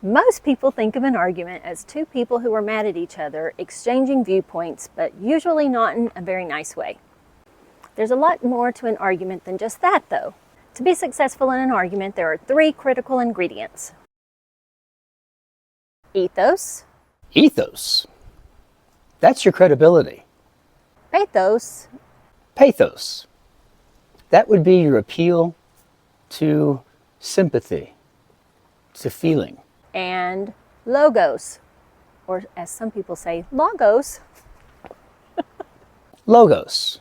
Most people think of an argument as two people who are mad at each other exchanging viewpoints, but usually not in a very nice way. There's a lot more to an argument than just that, though. To be successful in an argument, there are three critical ingredients. Ethos. Ethos. That's your credibility. Pathos. Pathos. That would be your appeal to sympathy, to feeling. And logos, or as some people say, logos. Logos.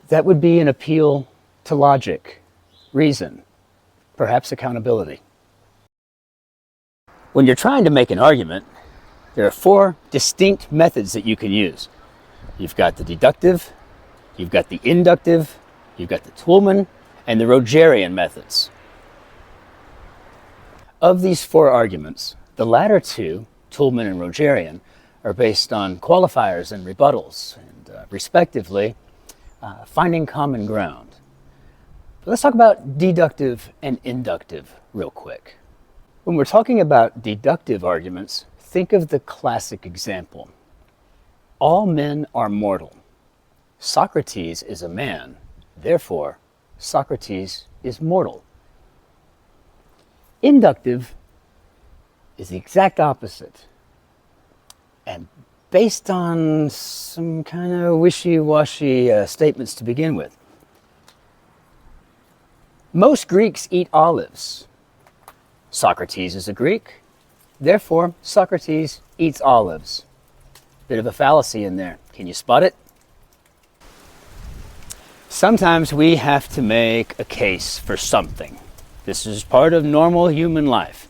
That would be an appeal to logic, reason, perhaps accountability. When you're trying to make an argument, there are four distinct methods that you can use. You've got the deductive, you've got the inductive, you've got the Toulmin, and the Rogerian methods. Of these four arguments, the latter two, Toulmin and Rogerian, are based on qualifiers and rebuttals, and respectively, finding common ground. But let's talk about deductive and inductive real quick. When we're talking about deductive arguments, think of the classic example. All men are mortal. Socrates is a man. Therefore, Socrates is mortal. Inductive is the exact opposite, and based on some kind of wishy-washy statements to begin with. Most Greeks eat olives. Socrates is a Greek, therefore Socrates eats olives. Bit of a fallacy in there. Can you spot it? Sometimes we have to make a case for something. This is part of normal human life.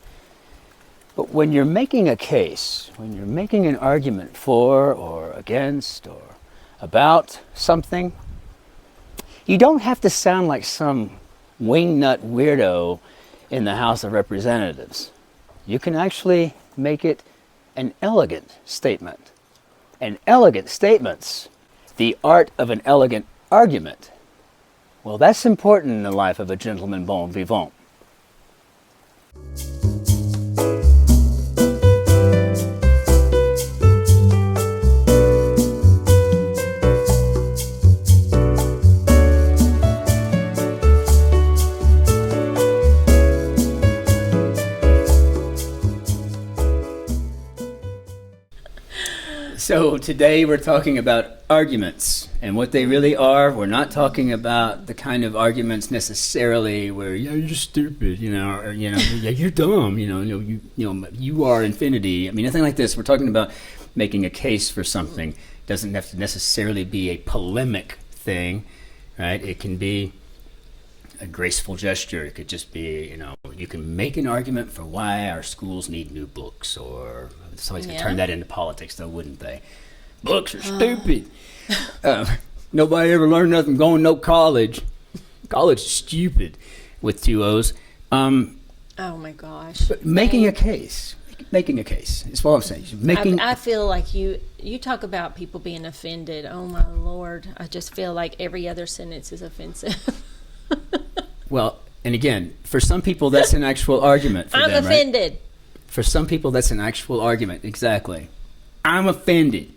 But when you're making a case, when you're making an argument for or against or about something, you don't have to sound like some wingnut weirdo in the House of Representatives. You can actually make it an elegant statement. And elegant statements, the art of an elegant argument, well, that's important in the life of a gentleman bon vivant. So today we're talking about arguments and what they really are. We're not talking about the kind of arguments necessarily where you're stupid, or yeah, you're dumb, you are infinity. I mean, nothing like this. We're talking about making a case for something. It doesn't have to necessarily be a polemic thing, right? It can be a graceful gesture. It could just be, you can make an argument for why our schools need new books, or somebody's going to turn that into politics, though, wouldn't they? Books are stupid. Nobody ever learned nothing going no college. College is stupid, with two O's. Oh my gosh. But making a case is what I'm saying. I feel like you talk about people being offended. Oh my Lord. I just feel like every other sentence is offensive. Well, and again, for some people that's an actual argument for I'm them, offended. Right? For some people that's an actual argument, exactly. I'm offended.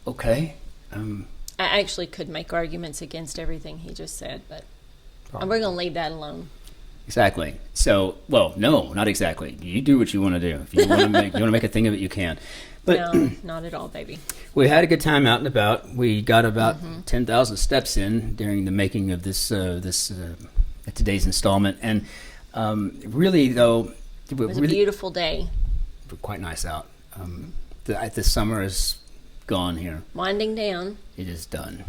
Okay. I actually could make arguments against everything he just said, but we're going to leave that alone. Exactly. So, well, no, not exactly. You do what you want to do. If you want to make a thing of it, you can. But no, not at all, baby. We had a good time out and about. We got about 10,000 steps in during the making of today's installment, and really, though, it was a beautiful day. Quite nice out. The summer is gone here. Winding down. It is done.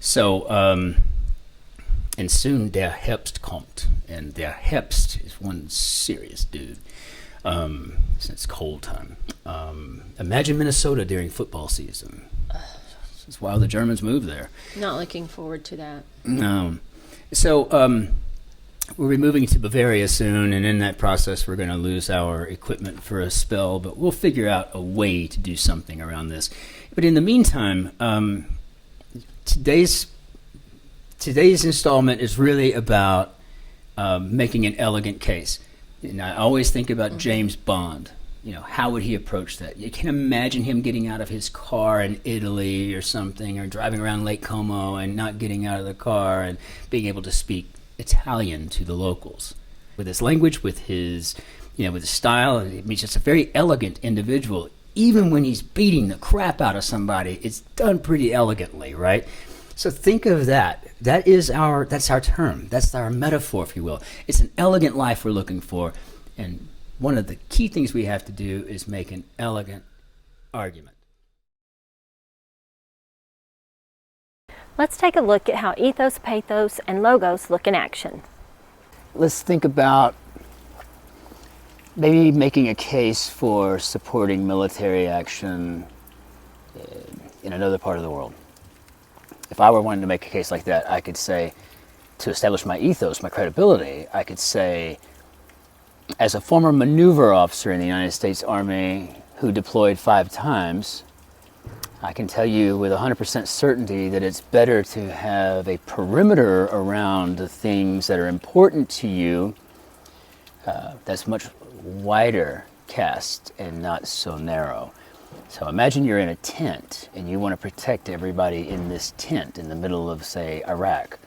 So, and soon der Herbst kommt, and der Herbst is one serious dude. Since cold time. Imagine Minnesota during football season. That's why the Germans moved there. Not looking forward to that. No. So we'll be moving to Bavaria soon, and in that process we're going to lose our equipment for a spell, but we'll figure out a way to do something around this. But in the meantime, today's installment is really about making an elegant case. And I always think about James Bond. You know, how would he approach that? You can imagine him getting out of his car in Italy or something, or driving around Lake Como and not getting out of the car and being able to speak Italian to the locals. With his language, with his, with his style, he's just a very elegant individual. Even when he's beating the crap out of somebody, it's done pretty elegantly, right? So think of that. That's our term. That's our metaphor, if you will. It's an elegant life we're looking for. And one of the key things we have to do is make an elegant argument. Let's take a look at how ethos, pathos, and logos look in action. Let's think about maybe making a case for supporting military action in another part of the world. If I were wanting to make a case like that, I could say, to establish my ethos, my credibility, I could say, as a former maneuver officer in the United States Army who deployed 5 times, I can tell you with 100% certainty that it's better to have a perimeter around the things that are important to you that's much wider cast and not so narrow. So imagine you're in a tent and you want to protect everybody in this tent in the middle of, say, Iraq.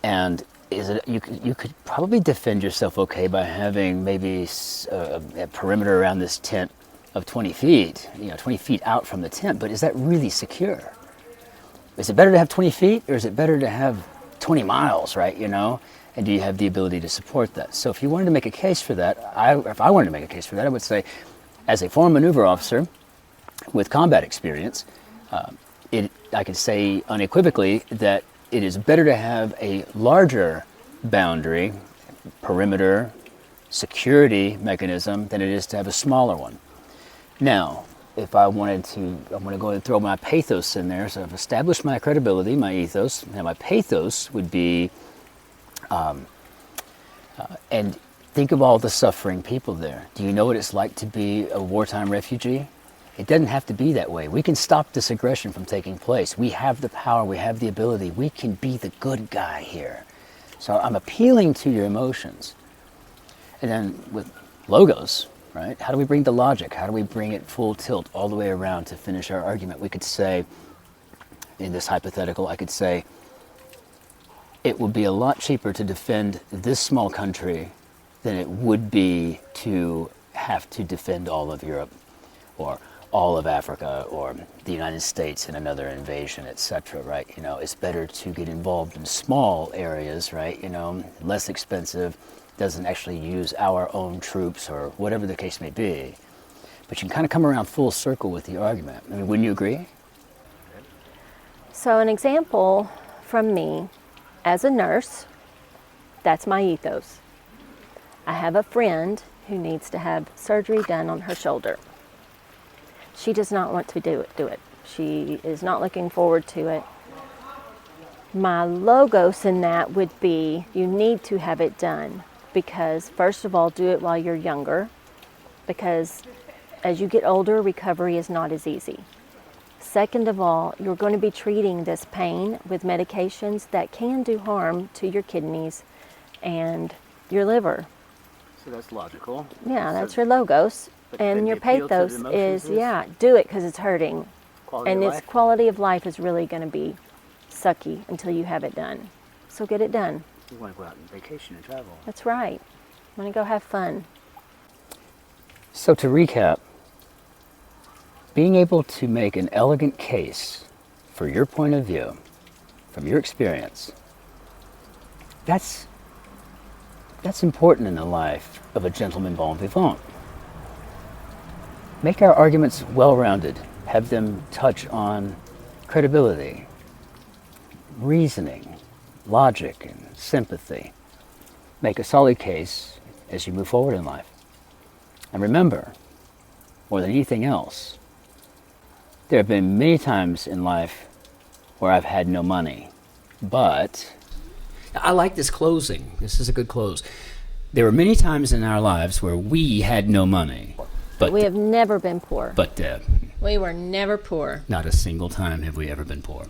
And you could probably defend yourself okay by having maybe a perimeter around this tent of 20 feet, 20 feet out from the tent, but is that really secure? Is it better to have 20 feet or is it better to have 20 miles, right, And do you have the ability to support that? So if you wanted to make a case for that, if I wanted to make a case for that, I would say, as a former maneuver officer with combat experience, I could say unequivocally that it is better to have a larger boundary, perimeter, security mechanism than it is to have a smaller one. Now, if I'm going to go ahead and throw my pathos in there. So I've established my credibility, my ethos. Now my pathos would be, and think of all the suffering people there. Do you know what it's like to be a wartime refugee? It doesn't have to be that way. We can stop this aggression from taking place. We have the power, we have the ability. We can be the good guy here. So I'm appealing to your emotions. And then with logos, right? How do we bring the logic? How do we bring it full tilt all the way around to finish our argument? We could say, in this hypothetical, I could say, it would be a lot cheaper to defend this small country than it would be to have to defend all of Europe or all of Africa or the United States in another invasion, etc., right? It's better to get involved in small areas, right? Less expensive, doesn't actually use our own troops or whatever the case may be. But you can kind of come around full circle with the argument. I mean, wouldn't you agree? So an example from me, as a nurse, that's my ethos. I have a friend who needs to have surgery done on her shoulder. She does not want to do it. She is not looking forward to it. My logos in that would be, you need to have it done because, first of all, do it while you're younger, because as you get older, recovery is not as easy. Second of all, you're going to be treating this pain with medications that can do harm to your kidneys and your liver. So that's logical. Yeah, that's your logos. And your pathos is, do it because it's hurting. And its quality of life is really going to be sucky until you have it done. So get it done. You want to go out on vacation and travel. That's right. Want to go have fun. So to recap, being able to make an elegant case for your point of view, from your experience, that's important in the life of a gentleman bon vivant. Make our arguments well-rounded. Have them touch on credibility, reasoning, logic, and sympathy. Make a solid case as you move forward in life. And remember, more than anything else, there have been many times in life where I've had no money, but I like this closing. This is a good close. There were many times in our lives where we had no money. But we have never been poor. But we were never poor. Not a single time have we ever been poor.